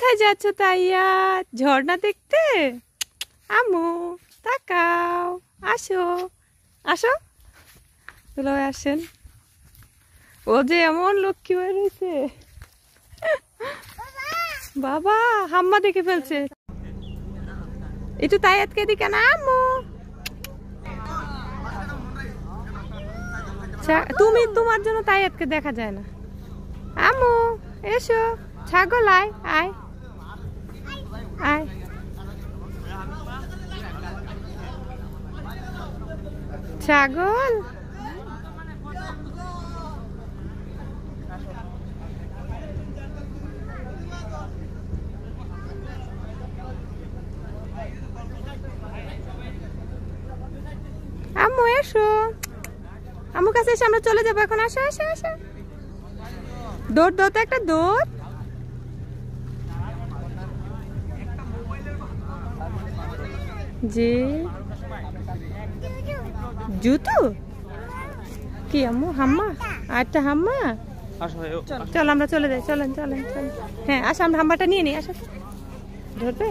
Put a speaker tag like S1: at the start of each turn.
S1: কোথায় যাচ্ছ তাইয়া? ঝর্ণা দেখতে? আম্মু তাকাও, আসো আসো, দুলাভাই আসেন। ও যে এমন লক্ষ্মী হয়ে রয়েছে, বাবা হাম্মা দেখে ফেলছে। একটু তাইয়াতকে দিকে না আম্মু, তুমি তোমার জন্য তাইয়াতকে দেখা যায় না। আম্মু এসো, ছাগল আয় আয় আয়। ছাগল আম্মু এসো, আম্মু কাছে এসে আমরা চলে যাবো এখন। আসো আসো আসো, দৌড় দাও তো একটা দৌড়। জি জুতো কি আম্মু? হাম্মা, আচ্ছা হাম্মা, চল আমরা চলে যাই, চলেন চলেন চলেন। হ্যাঁ আসো, আমরা হাম্মাটা নিয়ে নিই, আসো। ধরবে?